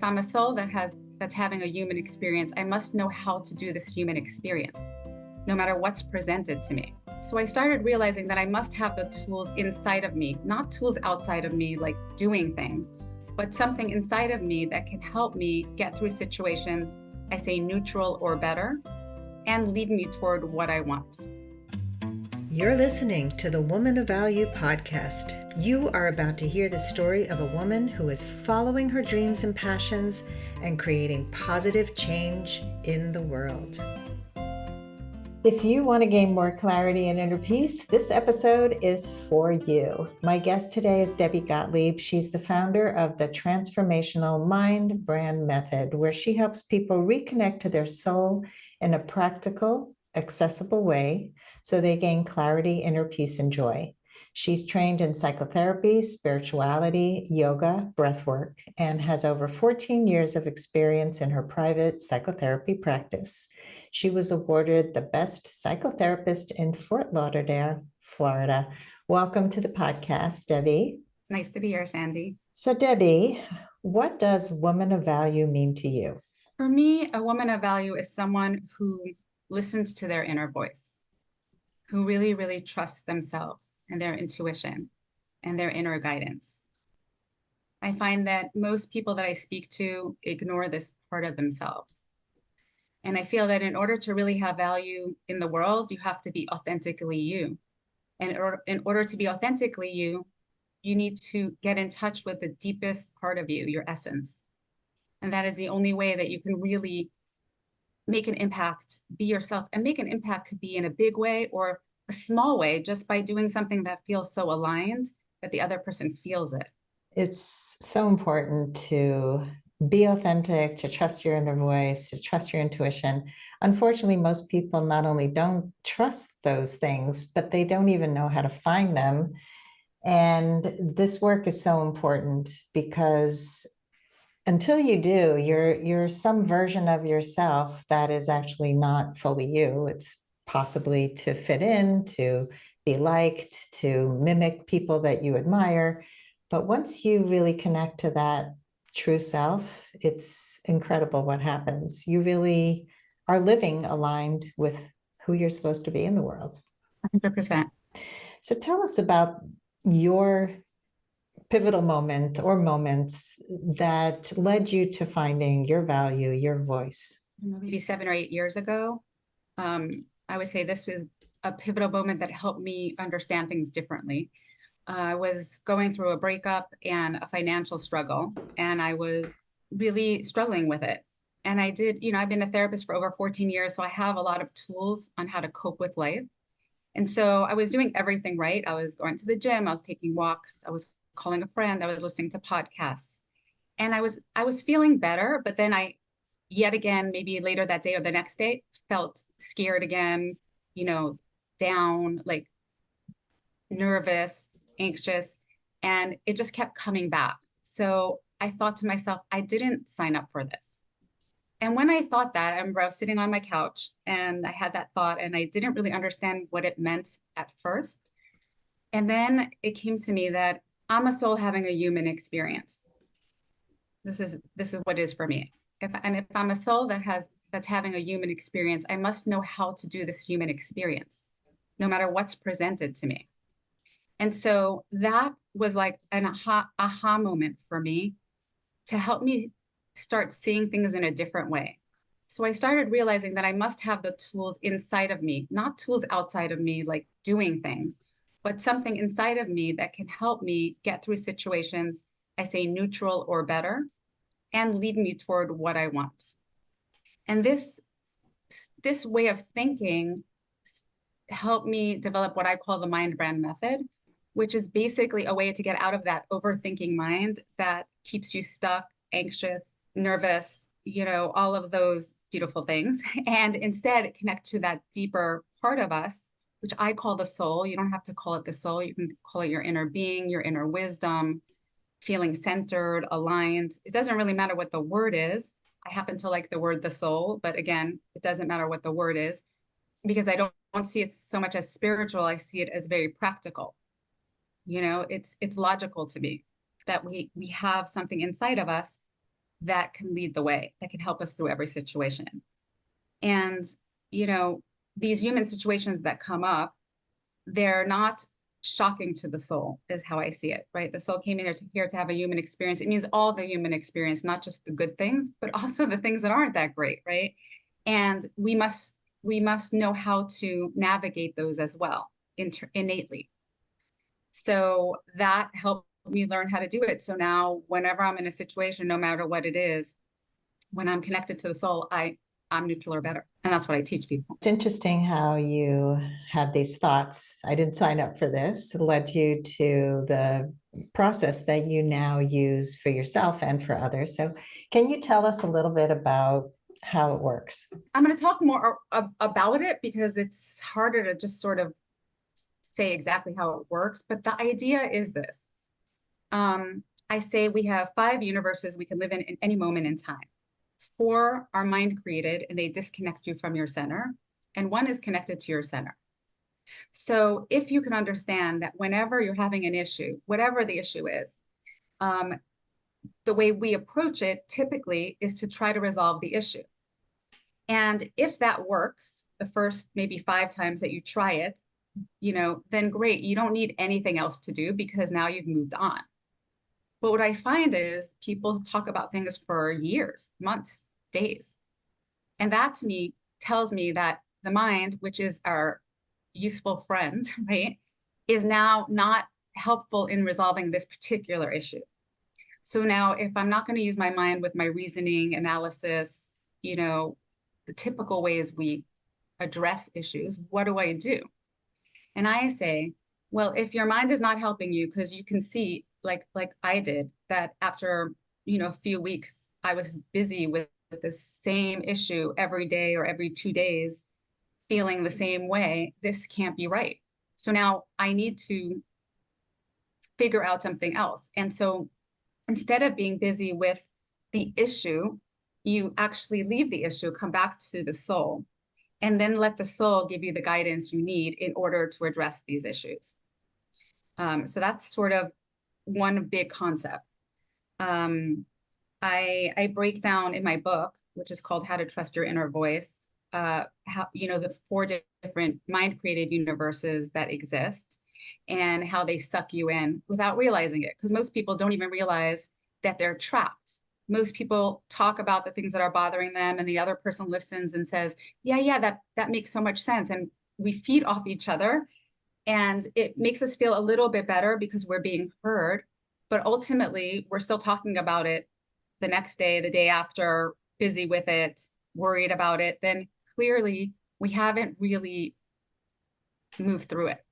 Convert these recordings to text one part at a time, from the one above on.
I'm a soul that's having a human experience, I must know how to do this human experience, no matter what's presented to me. So I started realizing that I must have the tools inside of me, not tools outside of me, like doing things, but something inside of me that can help me get through situations, I say neutral or better, and lead me toward what I want. You're listening to the Woman of Value podcast. You are about to hear the story of a woman who is following her dreams and passions and creating positive change in the world. If you want to gain more clarity and inner peace, this episode is for you. My guest today is Debbie Gottlieb. She's the founder of the transformational MindBrand Method, where she helps people reconnect to their soul in a practical, accessible way so they gain clarity, inner peace, and joy. She's trained in psychotherapy, spirituality, yoga, breathwork, and has over 14 years of experience in her private psychotherapy practice. She was awarded the Best Psychotherapist in Fort Lauderdale, Florida. Welcome to the podcast, Debbie. Nice to be here, Sandy. So, Debbie, what does woman of value mean to you? For me, a woman of value is someone who listens to their inner voice, who really, really trusts themselves and their intuition and their inner guidance. I find that most people that I speak to ignore this part of themselves. And I feel that in order to really have value in the world, you have to be authentically you. And in order to be authentically you, you need to get in touch with the deepest part of you, your essence. And that is the only way that you can really make an impact, be yourself. And make an impact could be in a big way or a small way, just by doing something that feels so aligned that the other person feels it. It's so important to be authentic, to trust your inner voice, to trust your intuition. Unfortunately, most people not only don't trust those things, but they don't even know how to find them. And this work is so important because until you do, you're some version of yourself that is actually not fully you. It's possibly to fit in, to be liked, to mimic people that you admire. But once you really connect to that true self, it's incredible what happens. You really are living aligned with who you're supposed to be in the world. 100%. So tell us about your pivotal moment or moments that led you to finding your value, your voice. Maybe 7 or 8 years ago, I would say this was a pivotal moment that helped me understand things differently. I was going through a breakup and a financial struggle, and I was really struggling with it. And I've been a therapist for over 14 years, so I have a lot of tools on how to cope with life. And so I was doing everything right. I was going to the gym, I was taking walks, I was calling a friend, I was listening to podcasts. And I was feeling better, but then yet again, maybe later that day or the next day, felt scared again, down, like nervous, anxious, and it just kept coming back. So I thought to myself, I didn't sign up for this. And when I thought that, I remember I was sitting on my couch and I had that thought and I didn't really understand what it meant at first. And then it came to me that I'm a soul having a human experience. This is what it is for me. If I'm a soul that's having a human experience, I must know how to do this human experience, no matter what's presented to me. And so that was like an aha moment for me to help me start seeing things in a different way. So I started realizing that I must have the tools inside of me, not tools outside of me, like doing things, but something inside of me that can help me get through situations, I say neutral or better, and lead me toward what I want. And this way of thinking helped me develop what I call the MindBrand Method, which is basically a way to get out of that overthinking mind that keeps you stuck, anxious, nervous, all of those beautiful things, and instead connect to that deeper part of us, which I call the soul. You don't have to call it the soul. You can call it your inner being, your inner wisdom, feeling centered, aligned. It doesn't really matter what the word is. I happen to like the word the soul, but again, it doesn't matter what the word is because I don't see it so much as spiritual. I see it as very practical. It's logical to me that we have something inside of us that can lead the way, that can help us through every situation. And, you know, these human situations that come up, they're not shocking to the soul, is how I see it, right? The soul came in here to have a human experience. It means all the human experience, not just the good things, but also the things that aren't that great, right? And we must know how to navigate those as well, innately. So that helped me learn how to do it. So now whenever I'm in a situation, no matter what it is, when I'm connected to the soul, I'm neutral or better. And that's what I teach people. It's interesting how you had these thoughts. I didn't sign up for this. It led you to the process that you now use for yourself and for others. So can you tell us a little bit about how it works? I'm going to talk more about it because it's harder to just sort of say exactly how it works. But the idea is this. I say we have 5 universes we can live in any moment in time. 4 are mind created and they disconnect you from your center, and 1 is connected to your center. So if you can understand that whenever you're having an issue, whatever the issue is, the way we approach it typically is to try to resolve the issue. And if that works, the first maybe 5 times that you try it, then great. You don't need anything else to do because now you've moved on. But what I find is people talk about things for years, months, days. And that to me tells me that the mind, which is our useful friend, right, is now not helpful in resolving this particular issue. So now if I'm not going to use my mind with my reasoning, analysis, the typical ways we address issues, what do I do? And I say, well, if your mind is not helping you, because you can see, like I did, that after, a few weeks, I was busy with the same issue every day or every 2 days, feeling the same way, this can't be right. So now I need to figure out something else. And so instead of being busy with the issue, you actually leave the issue, come back to the soul, and then let the soul give you the guidance you need in order to address these issues. So that's sort of one big concept. I break down in my book, which is called How to Trust Your Inner Voice, how, the 4 different mind-created universes that exist and how they suck you in without realizing it. Because most people don't even realize that they're trapped. Most people talk about the things that are bothering them and the other person listens and says, yeah, that makes so much sense. And we feed off each other and it makes us feel a little bit better because we're being heard. But ultimately, we're still talking about it the next day, the day after, busy with it, worried about it. Then clearly we haven't really moved through it.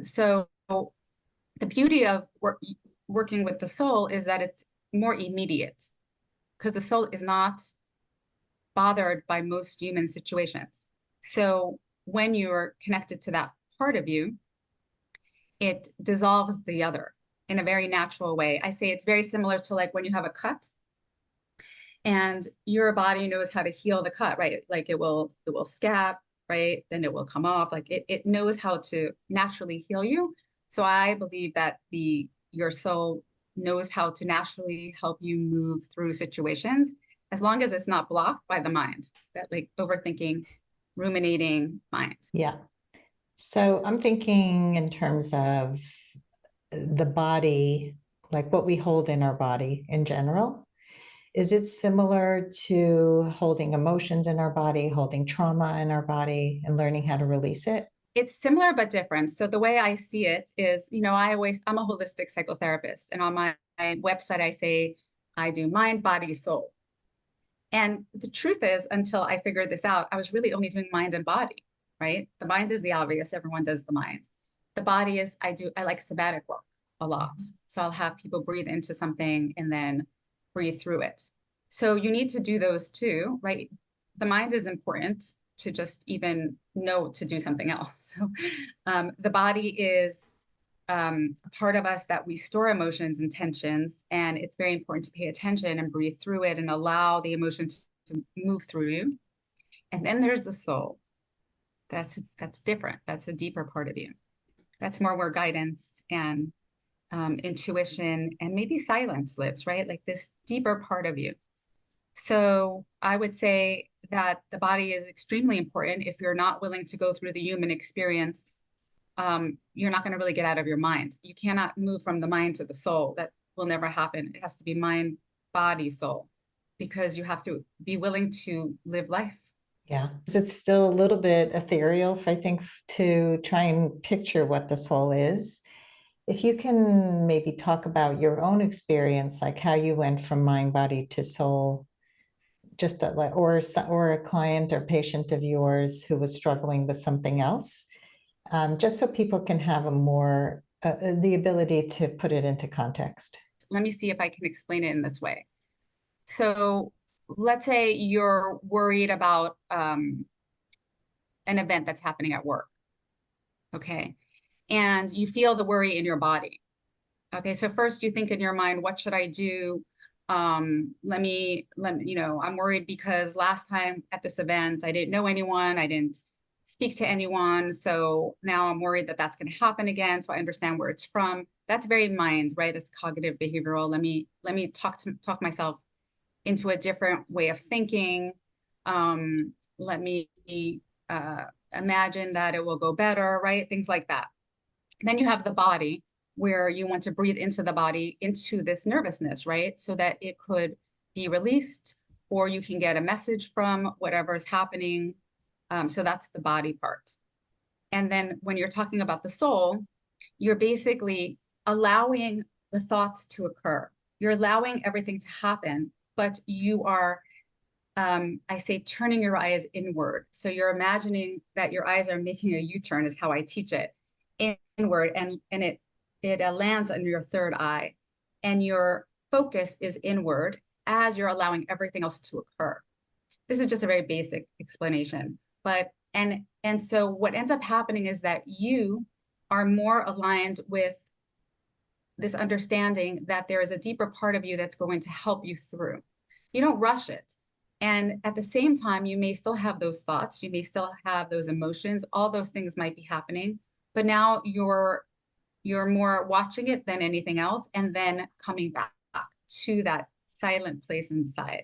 So the beauty of working with the soul is that it's more immediate because the soul is not bothered by most human situations. So when you're connected to that part of you, it dissolves the other in a very natural way. I say it's very similar to like when you have a cut and your body knows how to heal the cut, right? Like it will scab, right? Then it will come off. Like it knows how to naturally heal you. So I believe that your soul knows how to naturally help you move through situations as long as it's not blocked by the mind, that like overthinking, ruminating mind. Yeah. So I'm thinking in terms of the body, like what we hold in our body in general. Is it similar to holding emotions in our body, holding trauma in our body, and learning how to release it? It's similar but different. So the way I see it is, I'm a holistic psychotherapist. And on my website, I say I do mind, body, soul. And the truth is, until I figured this out, I was really only doing mind and body, right? The mind is the obvious. Everyone does the mind. The body is, I like somatic work a lot. So I'll have people breathe into something and then breathe through it. So you need to do those too, right? The mind is important to just even know to do something else. So the body is a part of us that we store emotions and tensions, and it's very important to pay attention and breathe through it and allow the emotions to move through you. And then there's the soul. That's different. That's a deeper part of you. That's more where guidance and intuition, and maybe silence lives, right? Like this deeper part of you. So I would say that the body is extremely important. If you're not willing to go through the human experience, you're not going to really get out of your mind. You cannot move from the mind to the soul. That will never happen. It has to be mind, body, soul, because you have to be willing to live life. Yeah. It's still a little bit ethereal, I think, to try and picture what the soul is. If you can maybe talk about your own experience, like how you went from mind, body to soul, just or a client or patient of yours who was struggling with something else, just so people can have a more the ability to put it into context. Let me see if I can explain it in this way. So let's say you're worried about an event that's happening at work, okay? And you feel the worry in your body. Okay, so first you think in your mind, what should I do? Let me, I'm worried because last time at this event, I didn't know anyone, I didn't speak to anyone. So now I'm worried that that's going to happen again. So I understand where it's from. That's very mind, right? That's cognitive behavioral. Let me talk myself into a different way of thinking. Let me imagine that it will go better, right? Things like that. Then you have the body, where you want to breathe into the body, into this nervousness, right? So that it could be released, or you can get a message from whatever is happening. So that's the body part. And then when you're talking about the soul, you're basically allowing the thoughts to occur. You're allowing everything to happen, but you are, I say, turning your eyes inward. So you're imagining that your eyes are making a U-turn, is how I teach it, inward, and it lands on your third eye, and your focus is inward as you're allowing everything else to occur. This is just a very basic explanation, but and so what ends up happening is that you are more aligned with this understanding that there is a deeper part of you that's going to help you through. You don't rush it. And at the same time, you may still have those thoughts, you may still have those emotions, all those things might be happening, but now you're more watching it than anything else, and then coming back to that silent place inside.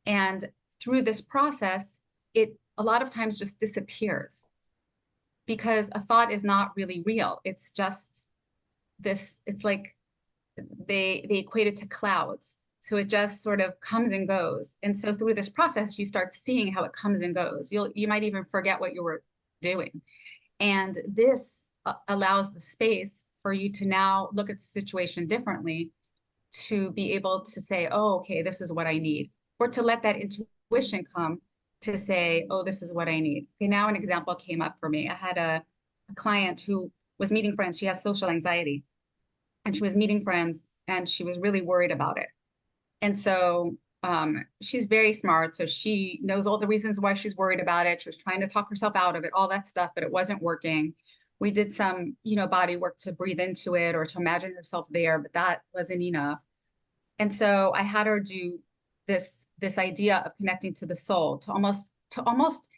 And through this process, it a lot of times just disappears, because a thought is not really real. It's just this, it's like they equate it to clouds. So it just sort of comes and goes. And so through this process, you start seeing how it comes and goes. You might even forget what you were doing. And this allows the space for you to now look at the situation differently, to be able to say, oh, okay, this is what I need. Or to let that intuition come to say, oh, this is what I need. Okay, now an example came up for me. I had a client who was meeting friends. She has social anxiety, and she was meeting friends, and she was really worried about it. And so she's very smart. So she knows all the reasons why she's worried about it. She was trying to talk herself out of it, all that stuff, but it wasn't working. We did some, body work to breathe into it or to imagine herself there, but that wasn't enough. And so I had her do this idea of connecting to the soul, to almost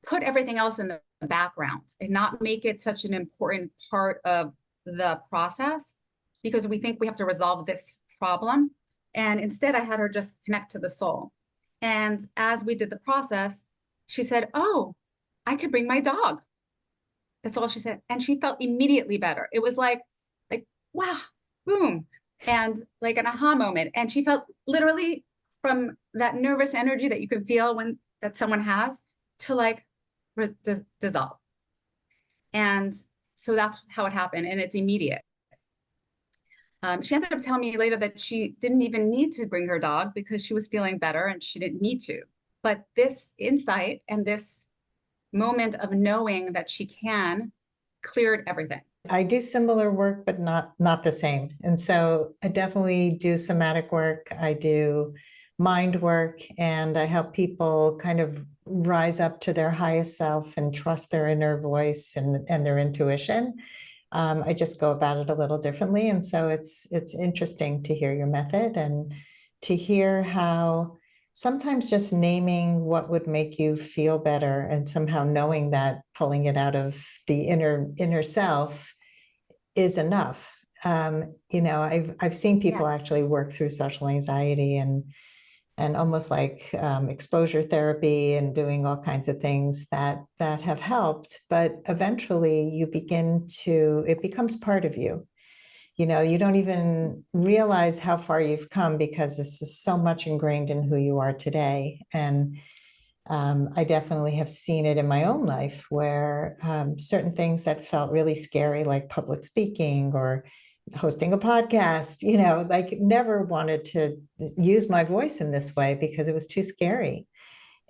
put everything else in the background and not make it such an important part of the process, because we think we have to resolve this problem. And instead, I had her just connect to the soul. And as we did the process, she said, oh, I could bring my dog. That's all she said. And she felt immediately better. It was like, wow, boom. And like an aha moment. And she felt literally, from that nervous energy that you can feel that someone has, to dissolve. And so that's how it happened. And it's immediate. She ended up telling me later that she didn't even need to bring her dog because she was feeling better and she didn't need to. But this insight and this moment of knowing that she can cleared everything. I do similar work, but not the same. And so I definitely do somatic work. I do mind work, and I help people kind of rise up to their highest self and trust their inner voice and their intuition. I just go about it a little differently. And so it's interesting to hear your method and to hear how sometimes just naming what would make you feel better and somehow knowing that, pulling it out of the inner self, is enough. I've seen Yeah. people actually work through social anxiety and almost like exposure therapy and doing all kinds of things that have helped. But eventually it becomes part of you. You don't even realize how far you've come because this is so much ingrained in who you are today. And I definitely have seen it in my own life where certain things that felt really scary, like public speaking or hosting a podcast, like never wanted to use my voice in this way because it was too scary.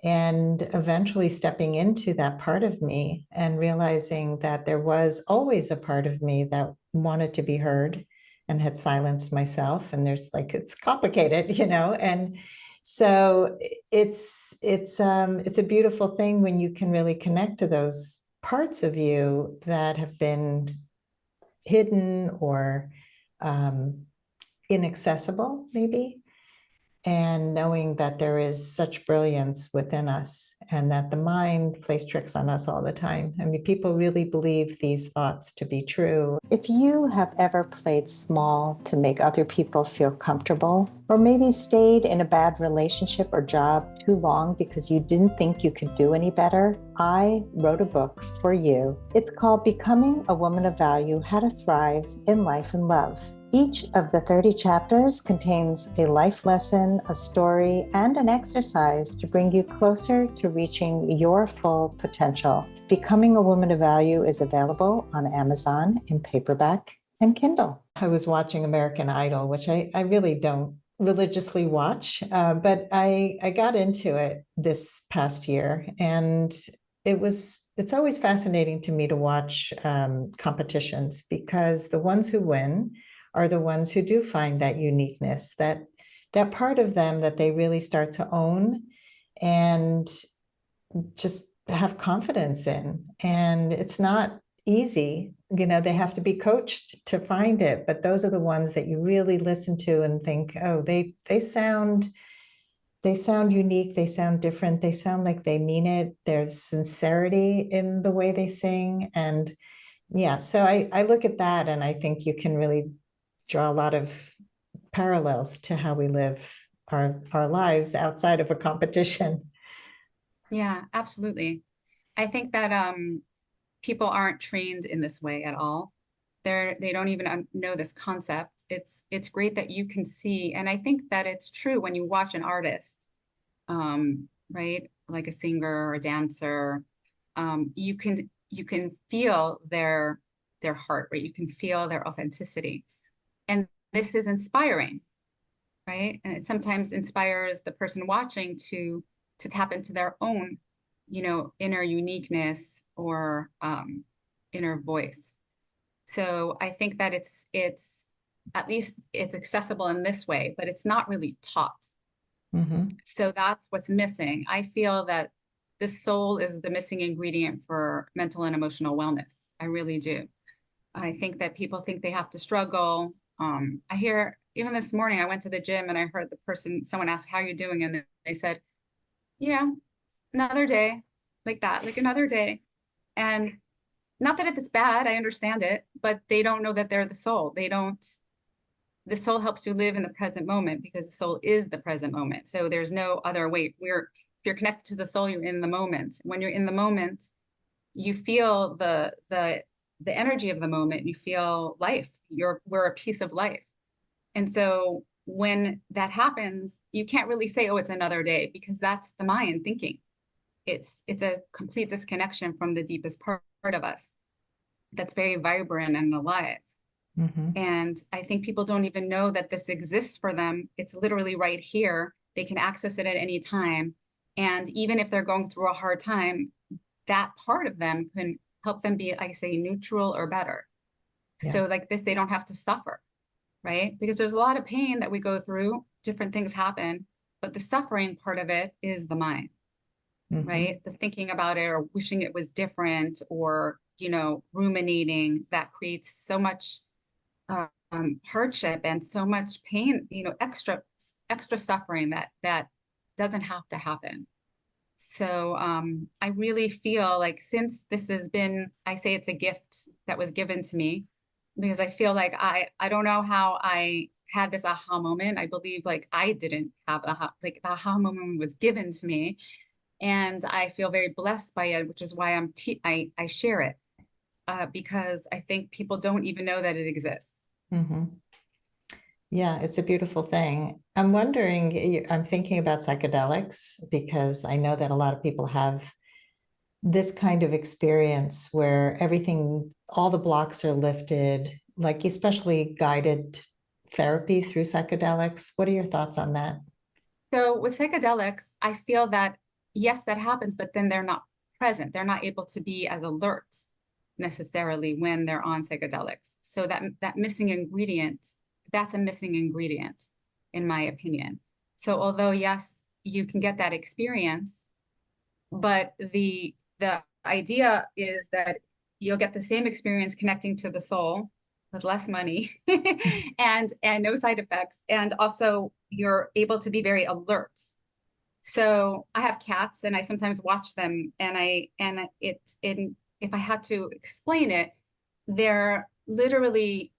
And eventually stepping into that part of me and realizing that there was always a part of me that wanted to be heard and had silenced myself. And it's complicated, and so it's a beautiful thing when you can really connect to those parts of you that have been hidden or inaccessible, maybe, and knowing that there is such brilliance within us and that the mind plays tricks on us all the time. I mean, people really believe these thoughts to be true. If you have ever played small to make other people feel comfortable, or maybe stayed in a bad relationship or job too long because you didn't think you could do any better, I wrote a book for you. It's called Becoming a Woman of Value: How to Thrive in Life and Love. Each of the 30 chapters contains a life lesson, a story, and an exercise to bring you closer to reaching your full potential. Becoming a Woman of Value is available on Amazon in paperback and Kindle. I was watching American Idol, which I really don't religiously watch, but I got into it this past year, and it's always fascinating to me to watch competitions because the ones who win are the ones who do find that uniqueness, that part of them that they really start to own and just have confidence in. And it's not easy, they have to be coached to find it, but those are the ones that you really listen to and think, oh, they sound unique, they sound different, they sound like they mean it. There's sincerity in the way they sing. And yeah, so I look at that and I think you can really draw a lot of parallels to how we live our lives outside of a competition. Yeah, absolutely. I think that people aren't trained in this way at all. They don't even know this concept. It's great that you can see, and I think that it's true when you watch an artist, right? Like a singer or a dancer, you can feel their heart, right? You can feel their authenticity. And this is inspiring, right? And it sometimes inspires the person watching to tap into their own, inner uniqueness or inner voice. So I think that it's at least it's accessible in this way, but it's not really taught. Mm-hmm. So that's what's missing. I feel that the soul is the missing ingredient for mental and emotional wellness. I really do. I think that people think they have to struggle. I hear even this morning, I went to the gym and I heard someone asked, "How are you doing?" And they said, another day, like that, like another day. And not that it's bad, I understand it, but they don't know that they're the soul. The soul helps you live in the present moment because the soul is the present moment. So there's no other way. If you're connected to the soul, you're in the moment. When you're in the moment, you feel the energy of the moment. You feel life. We're a piece of life. And so when that happens, you can't really say, "Oh, it's another day," because that's the mind thinking. It's a complete disconnection from the deepest part of us that's very vibrant and alive. Mm-hmm. And I think people don't even know that this exists for them. It's literally right here. They can access it at any time. And even if they're going through a hard time, that part of them can help them be, like I say, neutral or better. Yeah. So like this, they don't have to suffer, right? Because there's a lot of pain that we go through, different things happen, but the suffering part of it is the mind, Mm-hmm. right? The thinking about it or wishing it was different or, ruminating that creates so much hardship and so much pain, extra suffering that doesn't have to happen. So I really feel like since this has been, I say it's a gift that was given to me, because I feel like I don't know how I had this aha moment. I believe like I didn't have the aha, like the aha moment was given to me, and I feel very blessed by it, which is why I share it, because I think people don't even know that it exists. Hmm. Yeah, it's a beautiful thing. I'm wondering, I'm thinking about psychedelics because I know that a lot of people have this kind of experience where everything, all the blocks are lifted, like especially guided therapy through psychedelics. What are your thoughts on that? So with psychedelics, I feel that yes, that happens, but then they're not present. They're not able to be as alert necessarily when they're on psychedelics. So that missing ingredient, that's a missing ingredient, in my opinion. So although yes, you can get that experience, but the idea is that you'll get the same experience connecting to the soul with less money and no side effects, and also you're able to be very alert. So I have cats and I sometimes watch them, and if I had to explain it, they're literally,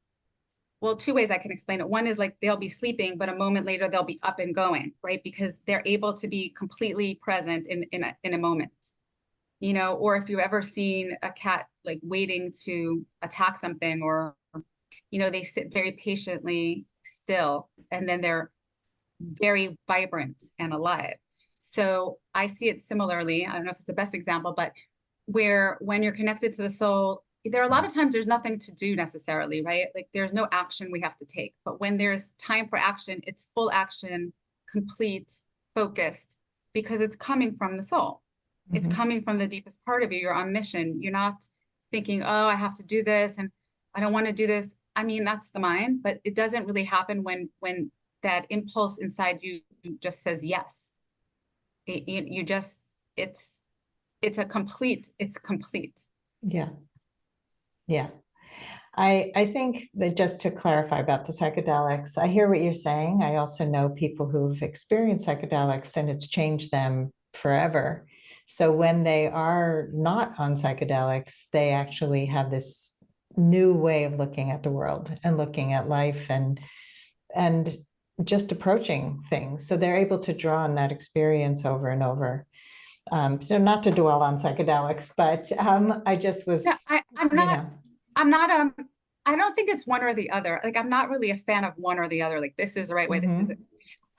well, two ways I can explain it. One is like they'll be sleeping, but a moment later they'll be up and going, right? Because they're able to be completely present in a moment, or if you've ever seen a cat like waiting to attack something, or, they sit very patiently still, and then they're very vibrant and alive. So I see it similarly. I don't know if it's the best example, but where when you're connected to the soul, there are a lot of times there's nothing to do necessarily, right? Like there's no action we have to take. But when there's time for action, it's full action, complete, focused, because it's coming from the soul. It's Mhm. coming from the deepest part of you. You're on mission. You're not thinking, oh, I have to do this and I don't want to do this. I mean, that's the mind, but it doesn't really happen when that impulse inside you just says yes. You just, it's complete. Yeah, yeah. I think that just to clarify about the psychedelics, I hear what you're saying. I also know people who've experienced psychedelics and it's changed them forever. So when they are not on psychedelics, they actually have this new way of looking at the world and looking at life and just approaching things. So they're able to draw on that experience over and over. So not to dwell on psychedelics, but I just No, was, I'm you not, know. I'm not, I don't think it's one or the other. Like, I'm not really a fan of one or the other. Like, this is the right way. This is it. Mhm.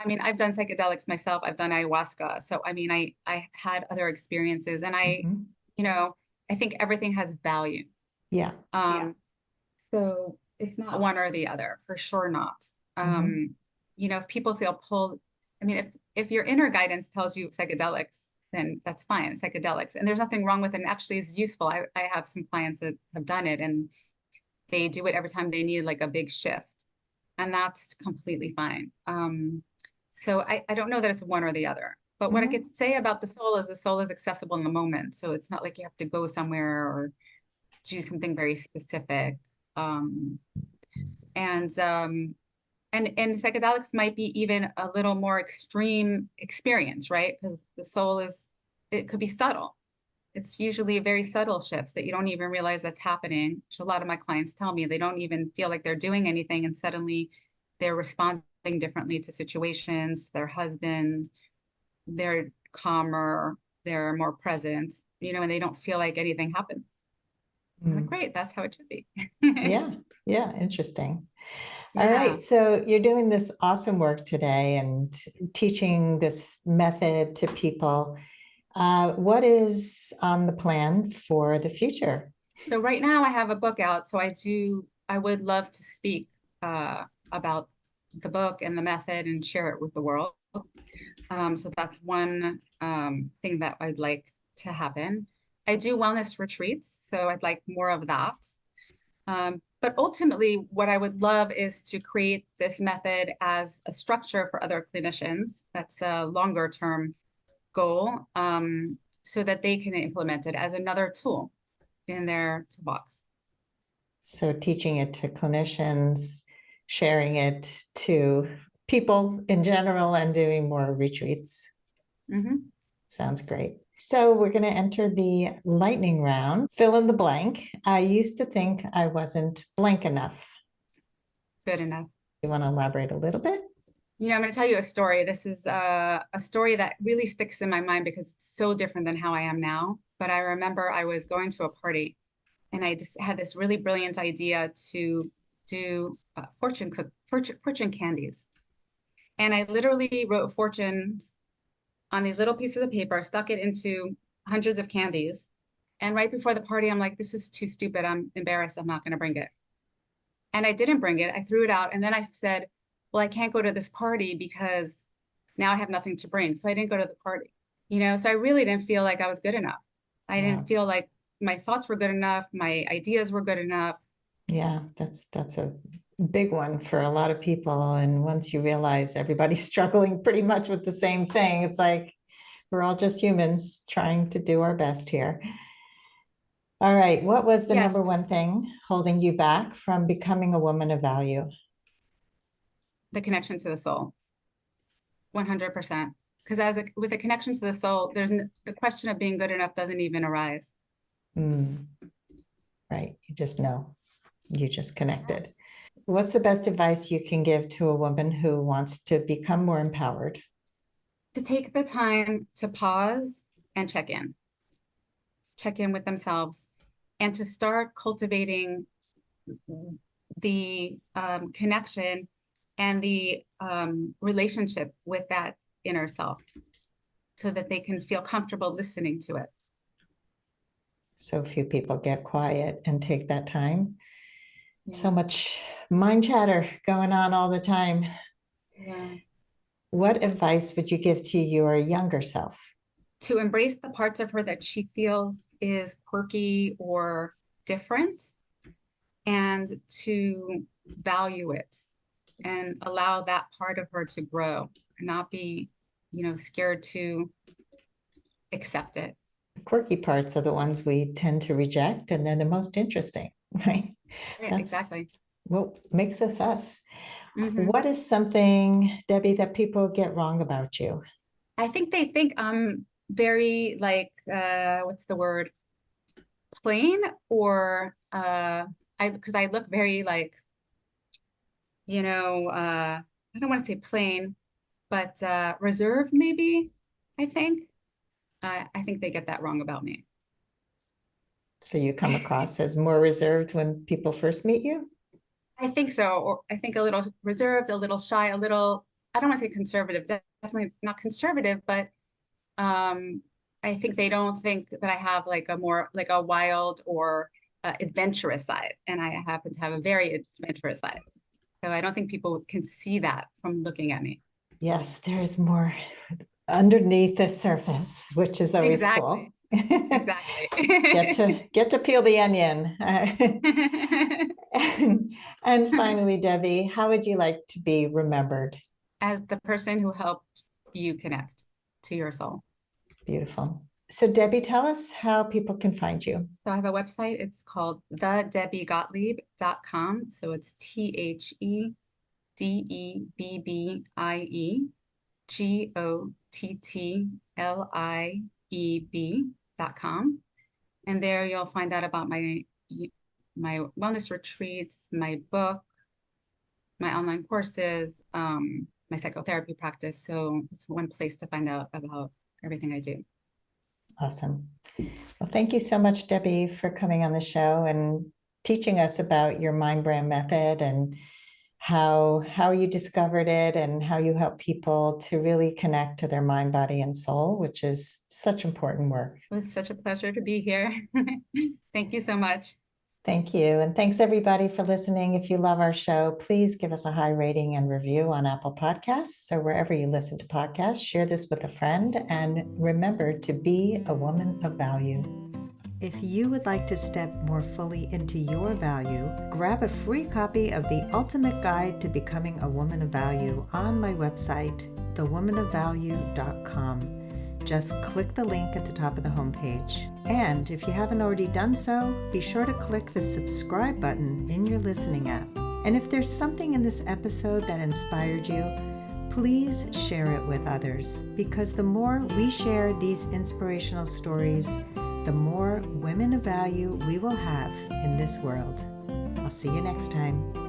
I mean, I've done psychedelics myself. I've done ayahuasca. So, I mean, I've had other experiences, and Mhm. you know, I think everything has value. Yeah. So it's not one or the other, for sure not. Mhm. If people feel pulled, I mean, if your inner guidance tells you psychedelics, then that's fine, psychedelics. And there's nothing wrong with it. And actually it's useful. I have some clients that have done it, and they do it every time they need like a big shift. And that's completely fine. So I don't know that it's one or the other. But what I Mhm. could say about the soul is accessible in the moment. So it's not like you have to go somewhere or do something very specific. Um, and and psychedelics might be even a little more extreme experience, right? Because the soul it could be subtle. It's usually very subtle shifts that you don't even realize that's happening, which a lot of my clients tell me they don't even feel like they're doing anything, and suddenly they're responding differently to situations. Their husband, they're calmer, they're more present, and they don't feel like anything happened. I'm like, Mm. great, that's how it should be. Yeah. Yeah. Interesting. All right. Yeah. So you're doing this awesome work today and teaching this method to people. What is on the plan for the future? So right now I have a book out. So I would love to speak about the book and the method and share it with the world. So that's one thing that I'd like to happen. I do wellness retreats, so I'd like more of that. But ultimately, what I would love is to create this method as a structure for other clinicians. That's a longer term goal, so that they can implement it as another tool in their toolbox. So teaching it to clinicians, sharing it to people in general, and doing more retreats. Hmm. Sounds great. So we're going to enter the lightning round. Fill in the blank. I used to think I wasn't blank enough. Good enough. You want to elaborate a little bit? I'm going to tell you a story. This is a story that really sticks in my mind because it's so different than how I am now. But I remember I was going to a party and I just had this really brilliant idea to do fortune candies. And I literally wrote fortunes on these little pieces of paper, stuck it into hundreds of candies. And right before the party, I'm like, this is too stupid. I'm embarrassed. I'm not going to bring it. And I didn't bring it. I threw it out. And then I said, well, I can't go to this party because now I have nothing to bring. So I didn't go to the party, so I really didn't feel like I was good enough. I didn't feel like my thoughts were good enough. My ideas were good enough. Yeah, that's a big one for a lot of people. And once you realize everybody's struggling pretty much with the same thing, it's like we're all just humans trying to do our best here. All right. What was the number one thing holding you back from becoming a woman of value? The connection to the soul. 100%. Because with a connection to the soul, the question of being good enough doesn't even arise. Right. You just know. You just connected. What's the best advice you can give to a woman who wants to become more empowered? To take the time to pause and check in with themselves, and to start cultivating the connection and the relationship with that inner self so that they can feel comfortable listening to it. So few people get quiet and take that time. Yeah. So much mind chatter going on all the time. Yeah. What advice would you give to your younger self? To embrace the parts of her that she feels is quirky or different, and to value it and allow that part of her to grow and not be, scared to accept it. The quirky parts are the ones we tend to reject, and they're the most interesting, right? Yeah, exactly. What makes us us. Mm-hmm. What is something, Debbie, that people get wrong about you? I think they think I'm very what's the word? Plain, or because I look very I don't want to say plain, but reserved maybe, I think. I think they get that wrong about me. So you come across as more reserved when people first meet you? I think so. Or I think a little reserved, a little shy, I don't want to say conservative, definitely not conservative, but I think they don't think that I have a more a wild or adventurous side. And I happen to have a very adventurous side. So I don't think people can see that from looking at me. Yes, there's more underneath the surface, which is always cool. Exactly. get to peel the onion. And finally, Debbie, how would you like to be remembered? As the person who helped you connect to your soul. Beautiful. So Debbie, tell us how people can find you. So I have a website. It's called thedebbiegotlieb.com. So it's THEDEBBIEGOTTLIEB.com. And there you'll find out about my wellness retreats, my book, my online courses, my psychotherapy practice. So it's one place to find out about everything I do. Awesome. Well, thank you so much, Debbie, for coming on the show and teaching us about your MindBrand Method and how you discovered it and how you help people to really connect to their mind, body, and soul, which is such important work. It was such a pleasure to be here. Thank you so much. Thank you. And thanks everybody for listening. If you love our show, please give us a high rating and review on Apple Podcasts or wherever you listen to podcasts. Share this with a friend and remember to be a woman of value. If you would like to step more fully into your value, grab a free copy of The Ultimate Guide to Becoming a Woman of Value on my website, thewomanofvalue.com. Just click the link at the top of the homepage. And if you haven't already done so, be sure to click the subscribe button in your listening app. And if there's something in this episode that inspired you, please share it with others, because the more we share these inspirational stories, the more women of value we will have in this world. I'll see you next time.